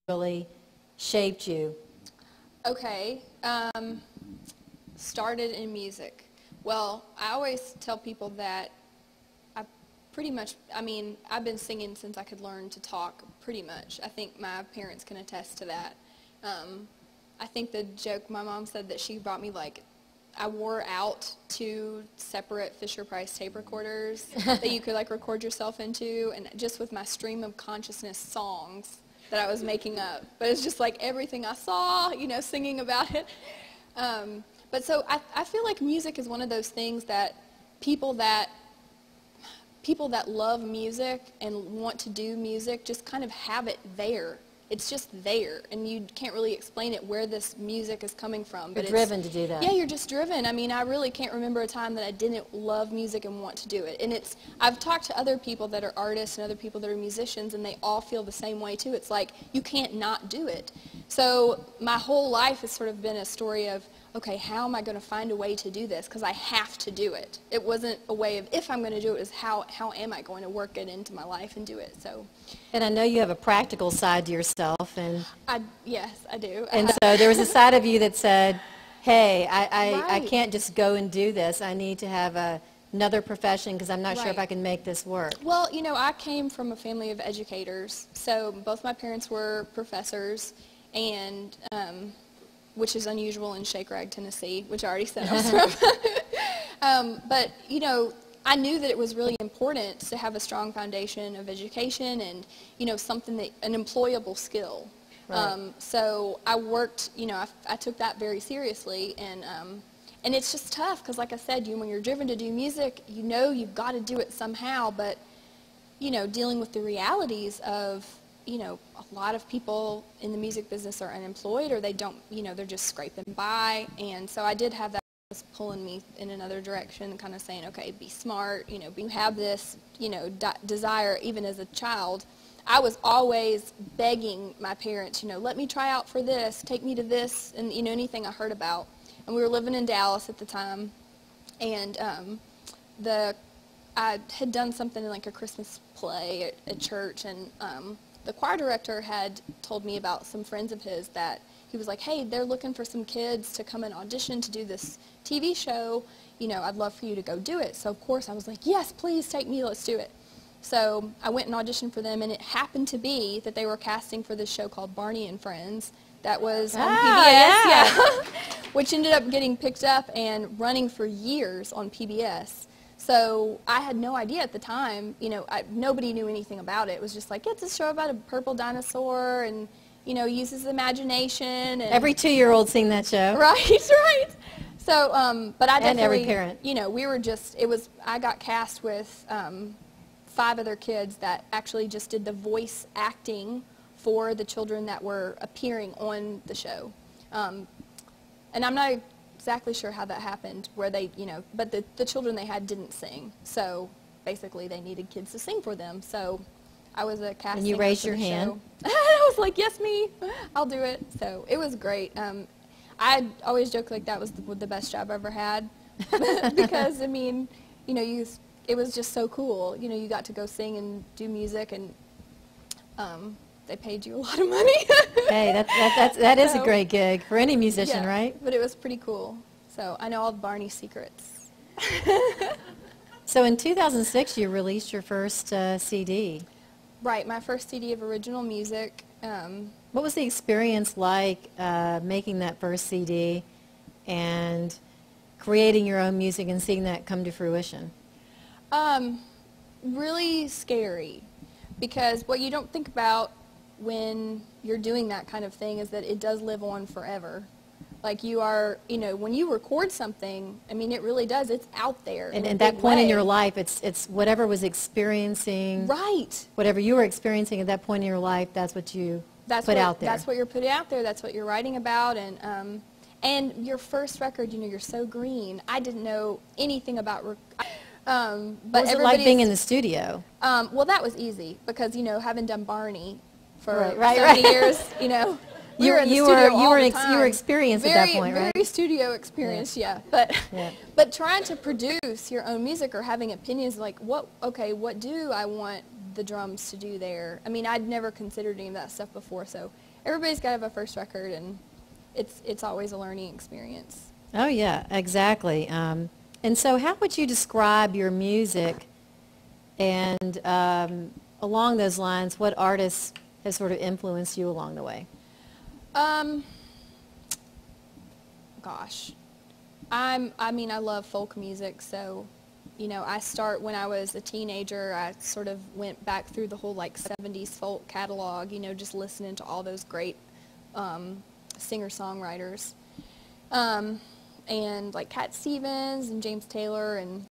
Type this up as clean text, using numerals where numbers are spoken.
really shaped you? Okay, started in music. Well, I always tell people that I've been singing since I could learn to talk, pretty much. I think my parents can attest to that. I think the joke, my mom said that she brought me, like, I wore out 2 separate Fisher-Price tape recorders that you could, like, record yourself into, and just with my stream of consciousness songs that I was making up. But it's just like everything I saw, you know, singing about it. But so I feel like music is one of those things that people that love music and want to do music just kind of have it there. It's just there, and you can't really explain it where this music is coming from. You're driven to do that. Yeah, you're just driven. I mean, I really can't remember a time that I didn't love music and want to do it. And I've talked to other people that are artists and other people that are musicians, and they all feel the same way too. It's like, you can't not do it. So my whole life has sort of been a story of, okay, how am I going to find a way to do this? Because I have to do it. It wasn't a way of if I'm going to do it, it was how am I going to work it into my life and do it. So. And I know you have a practical side to yourself. And yes, I do. And so there was a side of you that said, hey, I can't just go and do this. I need to have another profession because I'm not sure if I can make this work. Well, you know, I came from a family of educators. So both my parents were professors, and which is unusual in Shake Rag, Tennessee, which I already said I was from. But, you know, I knew that it was really important to have a strong foundation of education and, you know, an employable skill. Right. So I worked, you know, I took that very seriously, and it's just tough because, like I said, when you're driven to do music, you know you've got to do it somehow, but, you know, dealing with the realities of, you know, a lot of people in the music business are unemployed, or they don't, you know, they're just scraping by. And so I did have that was pulling me in another direction, kind of saying, okay, be smart, you know, you have this, you know, desire. Even as a child, I was always begging my parents, you know, let me try out for this, take me to this, and, you know, anything I heard about. And we were living in Dallas at the time, and I had done something in like a Christmas play at church, and the choir director had told me about some friends of his that he was like, hey, they're looking for some kids to come and audition to do this TV show. You know, I'd love for you to go do it. So, of course, I was like, yes, please take me, let's do it. So I went and auditioned for them, and it happened to be that they were casting for this show called Barney and Friends that was on PBS, which ended up getting picked up and running for years on PBS. So I had no idea at the time, you know, nobody knew anything about it. It was just like, it's a show about a purple dinosaur and, you know, uses imagination. And every 2-year-old seen that show. Right, right. So, but I definitely, and every parent. You know, we were just, I got cast with 5 other kids that actually just did the voice acting for the children that were appearing on the show. And I'm not exactly sure how that happened, where they, you know, but the children they had didn't sing. So basically they needed kids to sing for them. So I was a casting. And you raised your hand? I was like, yes, me, I'll do it. So it was great. I always joke like that was the best job I ever had because, I mean, you know, it was just so cool. You know, you got to go sing and do music, and they paid you a lot of money. Hey, that is a great gig for any musician, yeah, right? But it was pretty cool. So I know all the Barney secrets. So in 2006, you released your first CD. Right, my first CD of original music. What was the experience like making that first CD and creating your own music and seeing that come to fruition? Really scary, because what you don't think about when you're doing that kind of thing is that it does live on forever. Like you are, you know, when you record something, I mean, it really does. It's out there. And at that point in your life, it's whatever was experiencing. Right. Whatever you were experiencing at that point in your life, that's what you put out there. That's what you're putting out there. That's what you're writing about. And your first record, you know, you're so green. I didn't know anything about. But what was it like being in the studio? Well, that was easy because, you know, having done Barney for right. 30 years, you know. You were experienced at that point, right? Very studio experience, yeah. But trying to produce your own music or having opinions like, what do I want the drums to do there? I mean, I'd never considered any of that stuff before, so everybody's got to have a first record, and it's always a learning experience. Oh, yeah, exactly. And so how would you describe your music? And along those lines, what artists has sort of influenced you along the way? Gosh, I mean, I love folk music, so, you know, when I was a teenager, I sort of went back through the whole, like, 70s folk catalog, you know, just listening to all those great singer-songwriters. And, like, Cat Stevens and James Taylor and